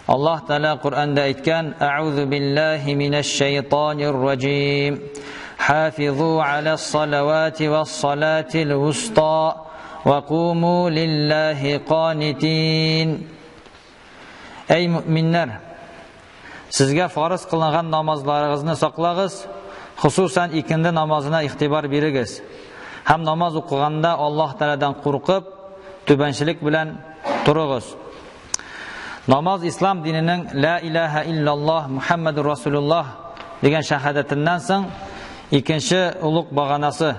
Allah Teala Kur'an'da aytgan: "A'udhu billahi mineşşeytanirracim. Hafizu alas salavati ve's salatil wusta ve qumu lillahi qanitin." Ey müminler, sizga farz qilingan namozlaringizni saqlag'iz, xususan ikindi namozina ig'tibor berigiz. Ham namoz o'qiganda Alloh taoladan qo'rqib, tubanchilik bilan turig'iz. Namoz islom dinining la ilaha illalloh Muhammadur Rasululloh degan shahadatidan so'ng ikkinchi ulug' bag'anasi,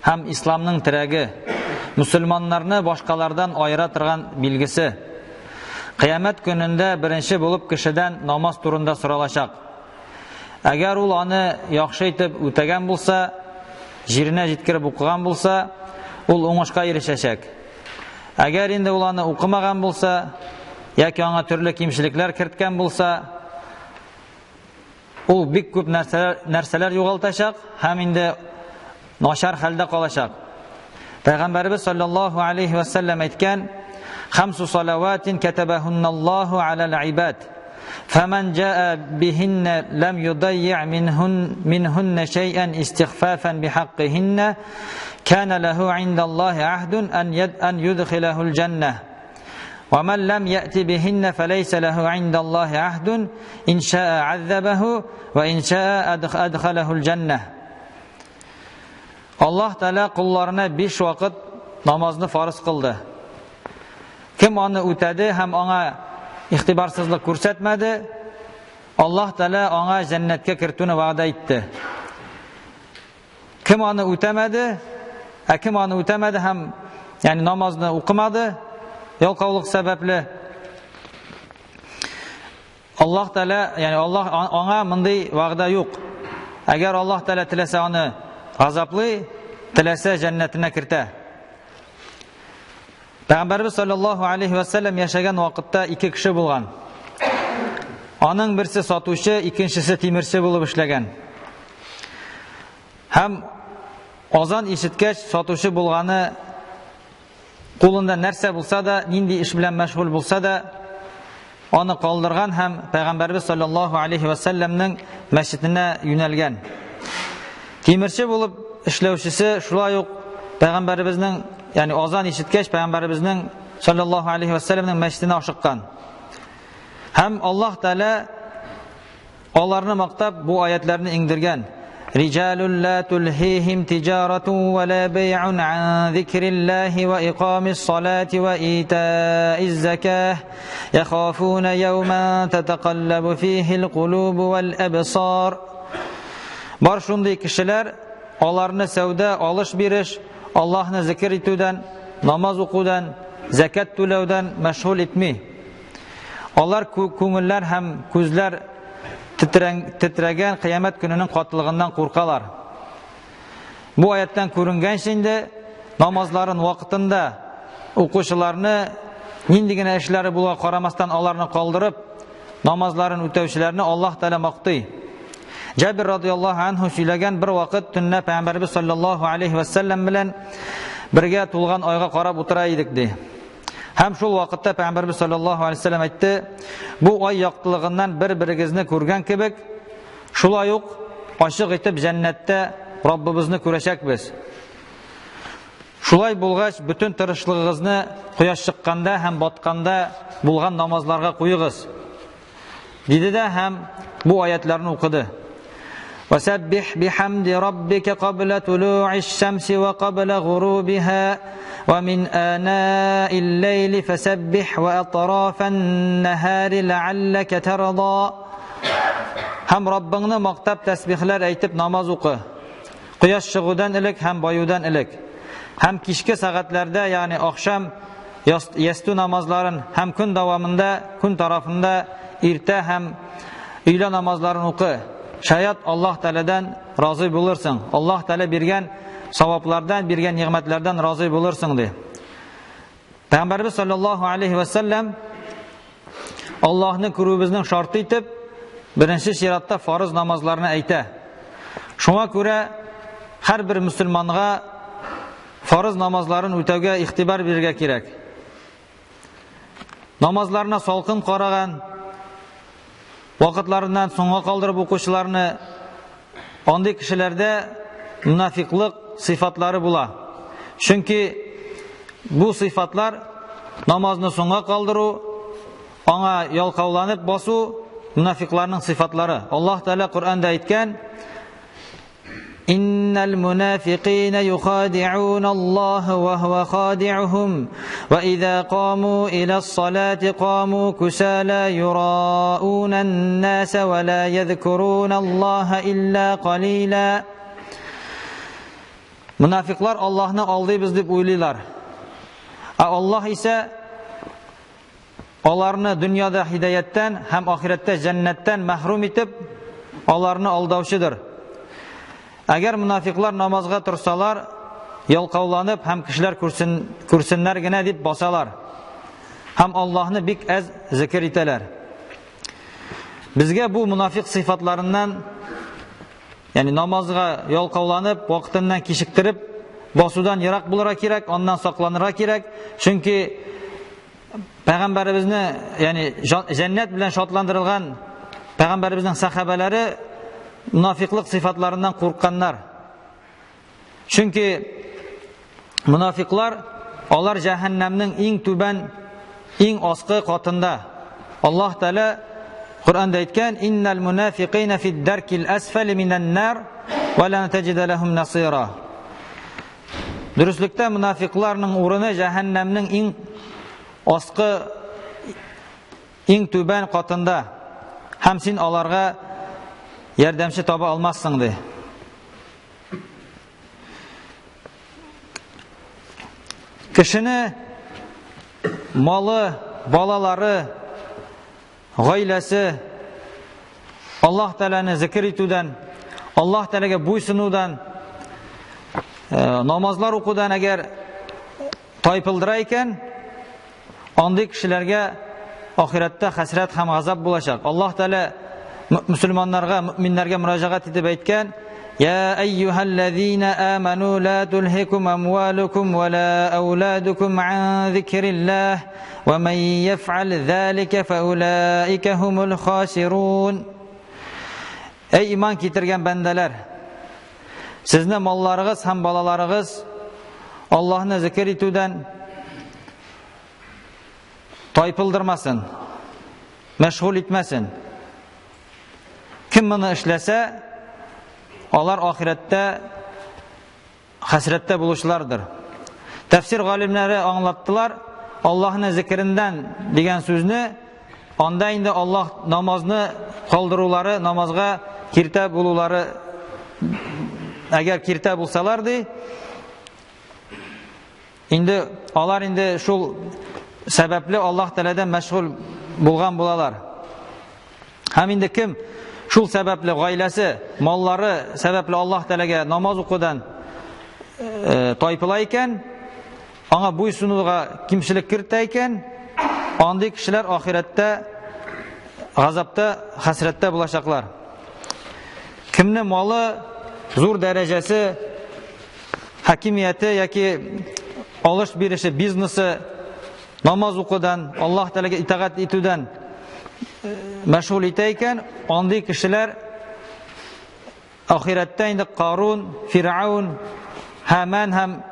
ham islomning tiragi, musulmonlarni boshqalardan ayira turgan belgisi. Qiyomat kunida birinchi bo'lib kishidan namoz turida so'ralashaq. Agar u uni yaxshi etib o'tagan bo'lsa, jirina yetkirib o'qigan bo'lsa, u o'ngishga erishacak. Agar endi ularni o'qimagan bo'lsa, yoki unga turli kimchiliklar kiritgan bo'lsa, u bek ko'p narsalar yo'g'altashaq, ham endi noshar holda qolashaq. Payg'ambarimiz sollallohu alayhi vasallam aytgan: "Xamsu salawatin katabahunallohu alal ibad. Faman jaa bihinna lam yudayyi' minhunna shay'an istighfafan bihaqqihinna kana lahu 'indallohi 'ahdun an yudkhilahul jannah. ومن لم يأت بهن فليس له عند الله عهد إن شاء عذبه وإن شاء أدخله الجنة." Allah Teala kullarına 5 vakit namazını farz kıldı. Kim onu ötedi hem ona ihtibarsızlık ko'rsatmadi, Allah Teala ona cennetke kirtuni va'da etdi. Kim onu ötemedi, hem yani namazını okumadı, yalqavlık sebepli, Allah Teala, yani Allah ona bunday va'da yok. Eğer Allah Teala tilese onu azaplı, tilese cennetine kirte. Peygamberimiz sallallahu aleyhi ve sellem yaşagan vaqtda 2 kishi bo'lgan. Onun birisi sotuvchi, ikkinchisi temirchi bo'lib ishlagan. Ham azan eshitgach sotuvchi bo'lgani qo'lida narsa bo'lsa da, nindi ish bilan mashg'ul bo'lsa da, onu qoldirgan, ham Peygamberimiz sallallahu aleyhi ve sellemning masjidine yo'nalgan. Temirchi bo'lib ishlovchisi shulay yo'q Peygamberimizning, yani azan eshitgach Peygamberimizning sallallahu aleyhi ve sellemning masjidine oshiqqan. Hem Allah Teala onlarni maqtab bu oyatlarni indirgan. Rijalul la tulhihim tijaratun ve la bay'un an zikrillahi ve iqamis salati ve ita'iz zakah yakhafuna yawman tataqallabu fihi'l qulubu vel absar. Bar shunday kishilar, onlarni savdo, olish berish, Allah'ını zikir etüden, namaz okudan, zakat to'lovdan mashg'ul etmay. Onlar ko'ngillar ham ko'zlar titragan qiyomat kunining qatlig'idan qo'rqalar. Bu oyatdan ko'ringan shunda namozlarin vaqtida o'quvchilarni nindigina ishlari bo'la qaramasdan ularni qoldirib, namozlarini o'tavchilarni Alloh taolo maqtay. Jabir radıyallahu anhu söylegan bir vaqt tunna Peygamberimiz sallallahu aleyhi ve sellem bilan birga to'lgan oyga qarab o'tiraydik de. Hem şu vaqtda Peygamberimiz sallallahu aleyhi ve sellem aytdi: "Bu oy yoqtiligidan bir-biringizni ko'rgan kebek, shulay yo'q oshiq etib jannatda Robbimizni ko'rashakmiz. Shulay bo'lgach, bütün tirishligingizni quyosh chiqqanda ham botqanda bo'lgan namozlarga qo'yingiz." Dedi-de ham bu oyatlarni o'qidi. وَسَبِّحْ بِحَمْدِ رَبِّكَ قَبْلَ طُلُوعِ الشَّمْسِ وَقَبْلَ غُرُوبِهَا وَمِنْ آنَاءِ اللَّيْلِ فَسَبِّحْ وَأَطْرَافَ النَّهَارِ لَعَلَّكَ تَرْضَى. Hem Rabbini maqtab tasbihlar aytib namoz o'qi. Quyosh chiquvdan ilk ham boyudan ilk. Hem kishki soatlarda, ya'ni oqshom yastu namozlarin hem kun davomida, kun tarafında erta ham uyla namozlarini o'qi. Şayet Allah Teala'dan razı bulursun. Allah Teala bergan savoblardan, bergan ne'matlardan razı bulursun de. Peygamberimiz sallallahu aleyhi ve sellem Allah'ni ko'ruvimizning sharti etib birinchi shiratda farz namozlarni ayta. Shunga ko'ra har bir musulmonga farz namozlarini o'tavga ig'tibor berga kerak. Namozlarına salqin qaragan, Вакытларыннан соңга калдырып укучыларны андый кешеләрдә мунафиклык сыйфатлары була. Чөнки бу сыйфатлар намазны соңга калдыру, аңа ялкауланып басу мунафикларның сыйфатлары. Аллаһ Тәала Кур'анда әйткән: «Иннал мунафиқина юхади'уна Аллаһа ва хува хади'уһум ва иза қаму иля-ссалати қаму кусала юраууна ан-наса ва ла язкуруна Аллаһа илля қалила». Мунафиклар Аллаһны алдыйбыз дип уйлыйлар. Аллаһ исә аларны дөньяда хидаяттан һәм ахирәттә җәннәттән мәхрүм итеп, аларны алдаучыдыр. Әгәр мунафиклар намазга торсалар, ялкауланып һәм кешеләр күрсеннәр генә дип басалар. Һәм Аллаһны бик әз зикр итәләр. Безгә бу мунафик сыйфатларыннан, ягъни намазга ялкауланып, вакытыннан кичектереп басудан ерак булырга кирәк, аннан сакланырга кирәк. Чөнки Пәйгамбәребезне, ягъни җәннәт белән шатландырылган Пәйгамбәребезнең сахабалары munafiqlik sıfatlarından korkanlar. Çünkü munafiqlar onlar cehennemnin en tüben, en askı katında. Allah Teala Kur'an'da aytgan: "İnnel munafiqina fi'd darkil asfali minan nar ve lan tecide lehum nasira." Dürüstlükte munafiqlarning o'rni cehennemnin en askı, en tüben katında. Hem sen alarga yardımcı taba almazsın de. Kişini malı, balaları, gailesi Allah Teala'nı zikir etüden, Allah Teala'ga buysunudan, namazlar okudan eğer taypıldırayken, anday kişilerge ahirette hasret hem azap bulaşak. Allah Teala Müslümanlarga, müminlerge müracaat edip aytgan: "Ya eyyuhellezine amenu la tulhikum amwalukum ve la auladukum an zikrillah ve men yef'al zalika fe ulaike humul khasirun." Ey iman keltirgan bandalar, sizni mallarınız hem balalarınız Allah'ını zikir etüden taypıldırmasın, meşgul etmesin. Kim bunu işlese, onlar ahirette hasrette buluşlardır. Tefsir galimleri anlattılar. Allah'ın zikrinden diyen sözünü, anda indi Allah namazını kaldırıları, namazga kirte buluları, eğer kirte bulsalardı, indi onlar indi şul sebepli Allah Teala'dan meşgul bulgan bulalar. Hem indi kim şul sebepli gailesi, malları sebepli Allah Teala'ga namaz okudan taypılayken, ona buysunuğa kimçilik kirteyken, anday kişiler ahirette, gazapta, hasrette bulaşaklar. Kimnin malı, zor derecesi, hakimiyeti, yaki alış birişi, biznesi, namaz okudan, Allah Teala'ga itaat etüden meşgul eteyken, anday kişiler ahirette indi Qarun, Firavun, Haman hem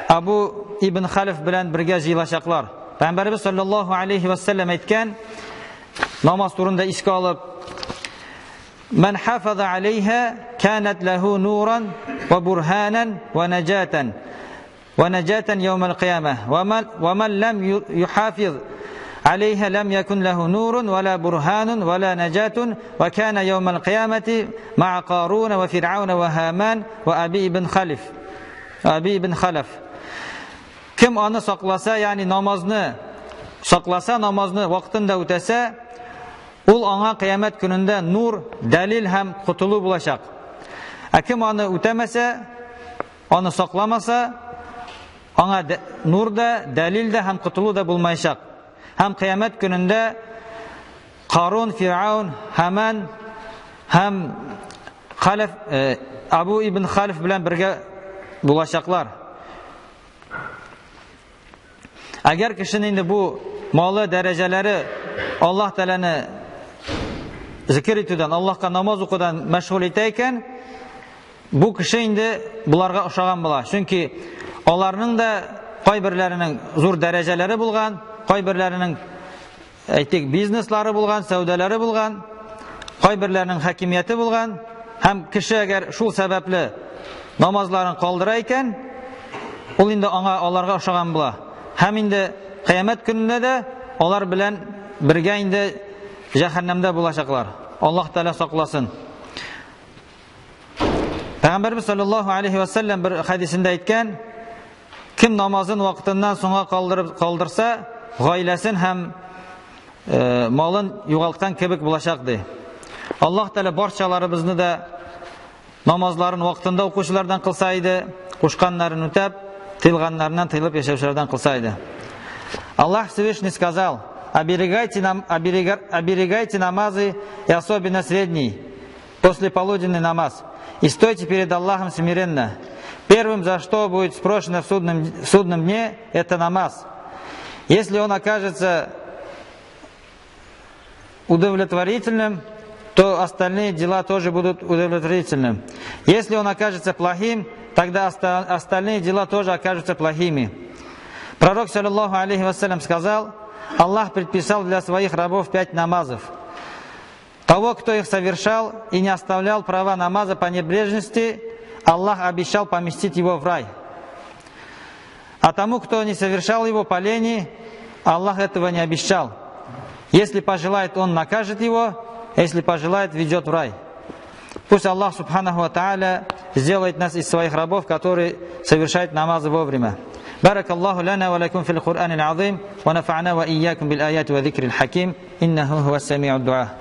Abu ibn Khalif bilen birge jıylaşaklar. Peygamberimiz sallallahu aleyhi ve sellem aytgan, namaz turunda iske alıp: "Men hafaza aleyha kanat lehu nuran ve burhanan ve necaten yevmel kıyameh ve men lem yuhafiz aleyha lem yekun lehu nurun ve la burhanun ve la necatun ve kana yevmel kıyameti ma'a Qarun ve Firavun ve Haman ve Abi ibn Khalaf." Kim onu saklasa, yani namazını saklasa, namazını vaktinde ötese, ol ona kıyamet gününde nur, delil hem kutulu bulaşak. Kim onu ötemese, onu saklamasa, ona nur da, delil de hem kutulu da bulmayacak. Hem kıyamet gününde Qarun, Firavun, Haman hem Abu ibn Khalif bilen birge bulaşaklar. Eğer kişinin bu malı dereceleri Allah Teala'nı зикр итүдән, Аллаһка намаз укудан мәшгуль итә икән, бу кеше инде буларга охшаган була. Чөнки аларның да кайберләренең зур дәрәҗәләре булган, кайберләренең әйтик бизнеслары булган, сәүдәләре булган, кайберләренең хакимияте булган, һәм кеше әгәр шул сәбәпле намазларын калдыра икән, ул инде аларга охшаган була. Һәм инде кыямәт көнендә дә алар белән бергә инде җәһәннәмдә булачаклар. Аллаһ Тәала сакласын. Пәйгамбәрбез саллаллаһу алейхи ва саллям бер хадисендә әйткән: кем намазын вакытыннан соңга калдырса, гаиләсен һәм малын югалткан кебек булачак ди. Аллаһ Тәала барчаларыбызны да намазларын вакытында укучылардан кылса иде, кушканнарын үтәп, тыйлганнарыннан тыйлып яшәүчеләрдән кылса иде. Аллаһ Всевышний сказал: оберегайте намазы, и особенно средний, после полуденный намаз, и стойте перед Аллахом смиренно. Первым, за что будет спрошено в судном дне, это намаз. Если он окажется удовлетворительным, то остальные дела тоже будут удовлетворительными. Если он окажется плохим, тогда остальные дела тоже окажутся плохими. Пророк, саллаллаху алейхи вассалям, сказал: Аллах предписал для своих рабов 5 намазов. Того, кто их совершал и не оставлял права намаза по небрежности, Аллах обещал поместить его в рай. А тому, кто не совершал его по лени, Аллах этого не обещал. Если пожелает, он накажет его, если пожелает, ведет в рай. Пусть Аллах Субханаху ва Тааля сделает нас из своих рабов, которые совершают намазы вовремя. بارك الله لنا ولكم في القرآن العظيم ونفعنا وإياكم بالآيات وذكر الحكيم إنه هو السميع الدعاء.